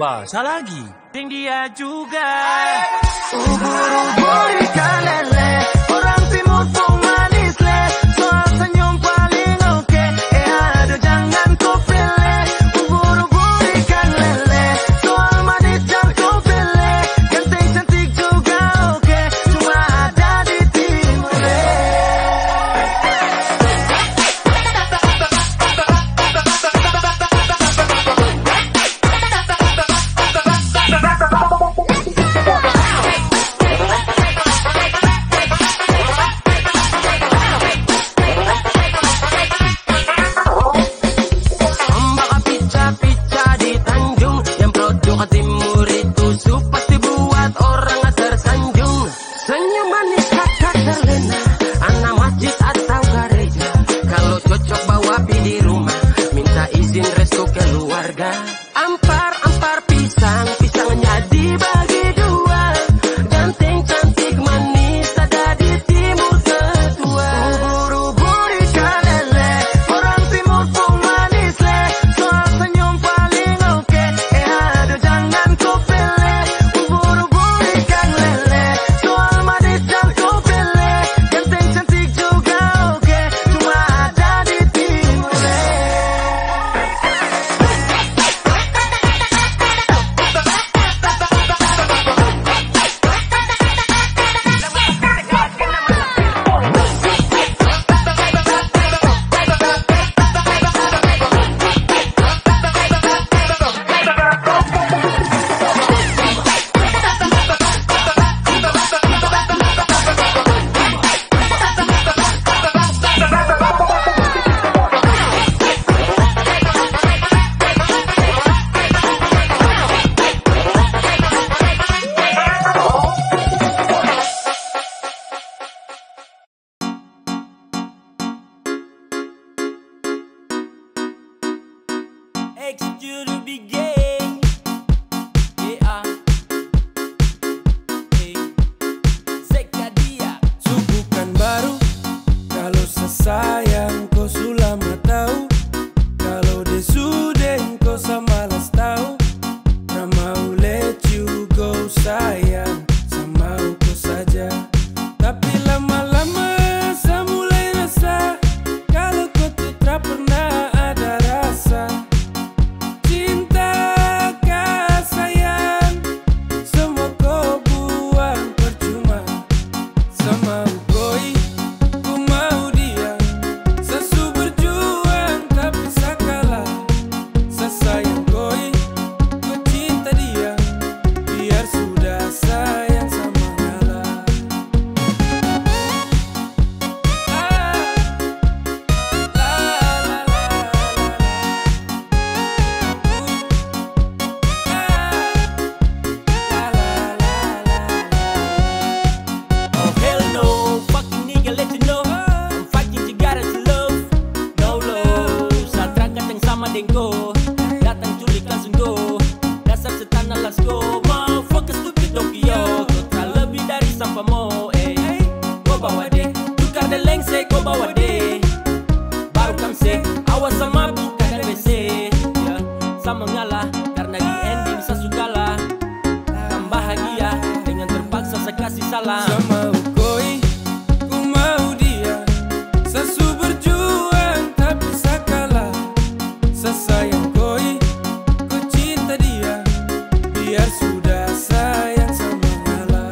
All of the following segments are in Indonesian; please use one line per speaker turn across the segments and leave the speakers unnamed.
Basah lagi.
Sing dia juga.
Ubur-ubur ikan lele, orang timur pun manis le. Soal senyum paling oke, aduh jangan kau pilih. Ubur-ubur ikan lele, soal manis jangan kau pilih. Ganteng cantik juga oke, cuma ada di timur le. Ampar-ampar pisang, pisangnya dibagi dua. Ganteng cantik manis ada di timur kedua. Ubur-ubur ikan lele, orang timur pun manis le. Soal senyum paling oke, aduh jangan kau pilih. Ubur-ubur ikan lele, soal manis jangan kau pilih. Ganteng cantik juga oke, cuma ada di timur le.
X to the big game. Yeah. Hey. Zekadia.
Subukan baru, kalau sesayang kau sulama tahu. Kalau desudeng kau samalas tahu. Ramau let you go sayang, sama kau saja. Tapi lama-lama saya mulai rasa, kalau kau tuh tak pernah ada rasa. Cinta kah sayang, semua kau buang percuma. Sama koi, ku mau dia. Sesu berjuang tapi sakalah. Sesayang koi, ku cinta dia. Biar sudah sayang sama ngalah.
Oh hell no, fucking nigga let you know. I'm fighting to get it to love. No love, saat terangkat yang sama dengko. Datang culik langsung go. Dasar setan alas go. Motherfucker stupid Tokyo. Kau tak lebih dari sampah mo. Go bawa deh, tukar dan lengse go bawa deh. Baru kamse, awas sama buka dan WC. Ya, sama ngalah karena di ending saya sukalah. Kan bahagia dengan terpaksa saya kasih salam.
Sama koi, ku mau dia. Sesu berjuang tapi sakalah. Sesayang koi, ku cinta dia. Biar sudah sayang sama ngalah.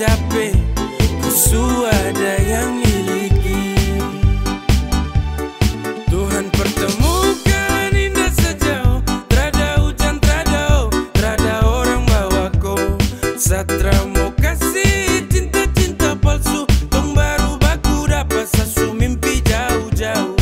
capek, ku suada yang miliki. Tuhan pertemukan indah sejauh, trada hujan, trada orang bawa ko. Satra mau kasih cinta-cinta palsu, tong baru baku dapat sasu mimpi jauh-jauh.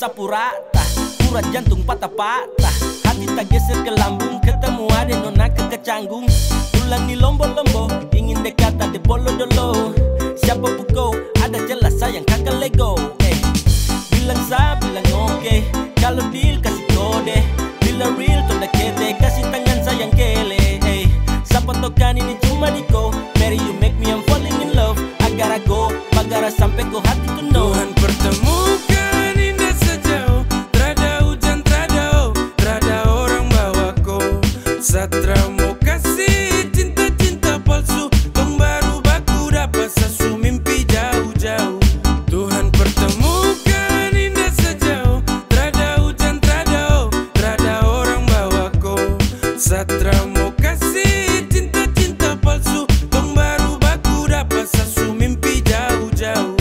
Sapu rata, urat jantung patah-patah, hati tak geser ke lambung, ketemu ada nona kecanggung. Tulang di lombo-lombo, ingin dekat ada bolo-dolo. Siapa buko, ada jelas sayang kakak lego. Bilang sa, bilang oke, kalau deal kasih kode. Bila real, tonda kete, kasih tangan sayang kele. Siapa tokan ini cuma diko, Mary you make me I'm falling in love. Agar go, bagara sampai ko hati to know.
Tuhan pertemukan indah sejauh, trada hujan, trada orang bawa ko. Satra mau kasih cinta-cinta palsu, tong baru baku dapat sasu mimpi jauh-jauh. Tuhan pertemukan indah sejauh, trada hujan, trada orang bawa ko. Satra mau kasih cinta-cinta palsu, tong baru baku dapat sasu mimpi jauh-jauh.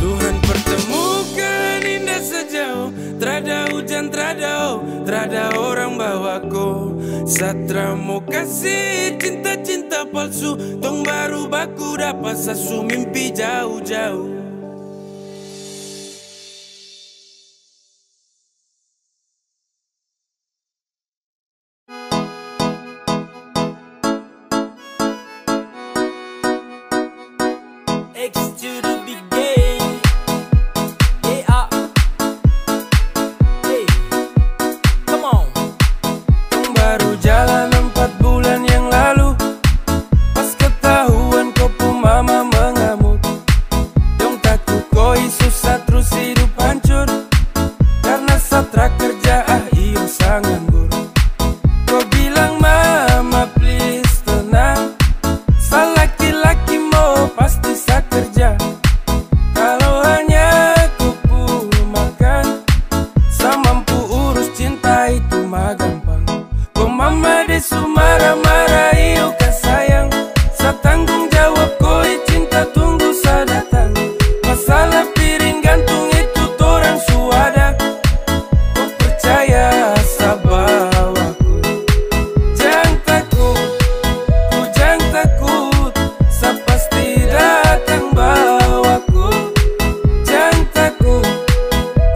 Tuhan pertemukan indah sejauh, trada hujan, trada orang bawa ko. Satra mau kasih cinta-cinta palsu, tong baru baku dapat sasu mimpi jauh-jauh.
X to the big game. Yeah. Hey, come on.
Tong baru jalan 4 bulan yang lalu, pas ketahuan kau pun mama mengamuk. Dong takut koi susah terus hidup hancur, karena Satra kerja iyo sangat nganggur. Kau bilang mama please tenang, sa laki-laki mau pasti sa kerja. Kalau hanya ku makan, sa mampu urus cinta itu mah gampang. Kau mama desu marah-marah iyo kah sayang, sa tanggung jawab koi cinta tunggu sa datang. Masalah piring gantung itu torang suada, kau percaya sa bawaku. Jangan takut, ku jangan takut, sa pasti datang bawaku. Jangan takut,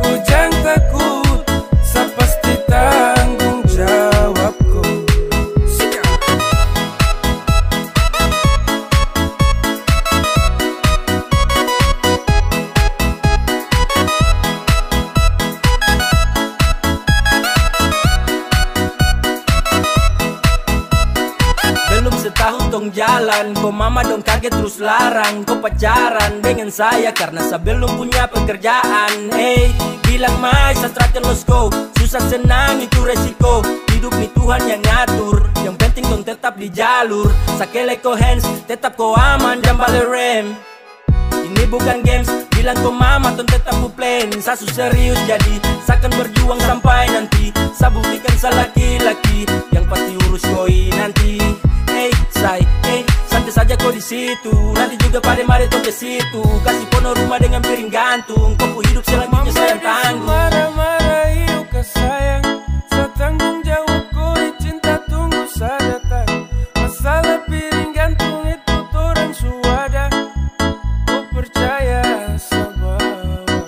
ku jangan takut, sa pasti tanggung jawabku.
Belum setahun tong jalan, kok mama dong kaget terus larang. Kau pacaran dengan saya karena saya belum punya pekerjaan. Bilang mai Satra terus go, susah senang itu resiko. Hidup nih Tuhan yang ngatur, yang penting dong tetap di jalur. Sakele ko hands, tetap ko aman, jangan balik rem. Ini bukan games, bilang ko mama ton tetap ku plan. Sasu serius jadi, sakan berjuang sampai nanti. Sa buktikan sa laki-laki, yang pasti urus koi nanti. Santai saja kau di situ, nanti juga pada mari tong ke situ. Kasih pono rumah dengan piring gantung, kau pu hidup selanjutnya sayang tanggung.
Marah-marah iyo kah sayang, sa tanggung jawab koi cinta tunggu sa datang. Masalah piring gantung itu torang suada, kau percaya sa bawaku.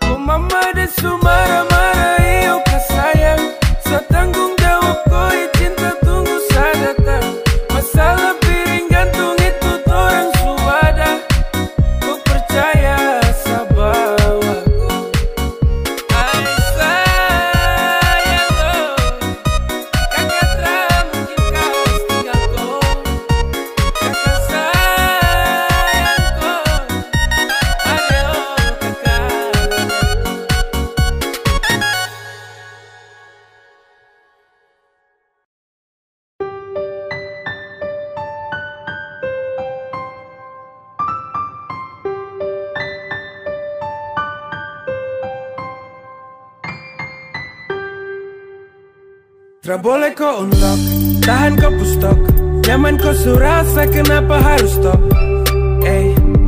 Kau mama desu marah-marah iyo kah sayang, sa tanggung jawab koi cinta tunggu sa datang. Masalah piring gantung itu torang suada, kau percaya sa bawaku. Ay sayang oh, Tra boleh kau unlock, tahan kau pustok. Nyaman kau surasa, kenapa harus stop?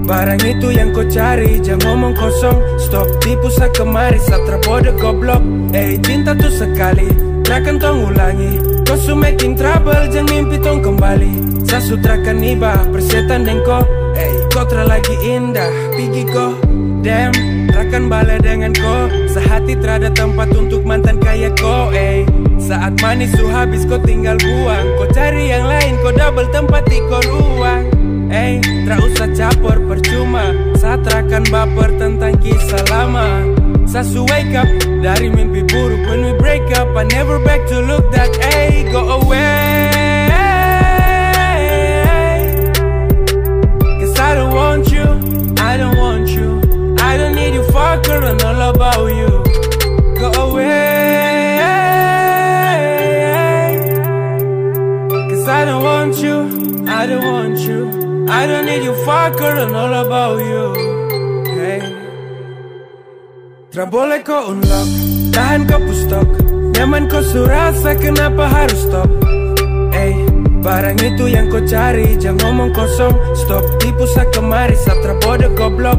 Barang itu yang kau cari, jangan ngomong kosong. Stop tipu kemari, satra bodoh goblok. Cinta tuh sekali, takkan tong ulangi. Kau su making trouble, jangan mimpi tong kembali. Sa sutrakan iba, persetan dan kau. Kau lagi indah, pergi kau. Damn, takkan balik dengan kau. Sehati terada tempat untuk mantan kayak kau. Saat manis su habis kau tinggal buang. Kau cari yang lain, kau double tempat di kau ruang. Tak usah capor percuma. Saat akan baper tentang kisah lama. Sasu wake up dari mimpi buruk. When we break up, I never back to look that. Go away. Cause I don't want you, I don't want you. I don't need you, fucker, and all about you. Go away. Cause I don't want you, I don't want you. I don't need you, fucker, and all about you. Tra boleh kau unlock, tahan kau pustok. Nyaman kau surasa, kenapa harus stop? Barang itu yang kau cari, jangan ngomong kosong. Stop tipu kemari, satra bodoh goblok.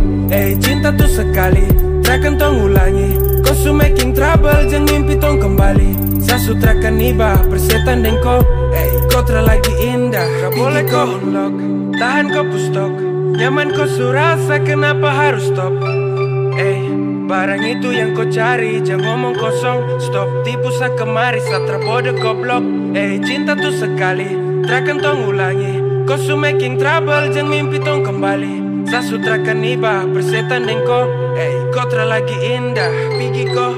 Cinta tuh sekali, takkan tong ulangi. Kau su making trouble, jangan mimpi tong kembali. Sa sutrakan iba, persetan dan kau. Kau lagi indah, tra boleh kau unlock, tahan kau pustok. Nyaman kau surasa, kenapa harus stop? Barang itu yang kau cari, jangan ngomong kosong. Stop tipu kemari, satra bodoh goblok. Cinta tuh sekali, takkan tong ulangi. Kau su making trouble, jangan mimpi tong kembali. Sa sutrakan iba, persetan dan kau. Kau lagi indah, pergi kau.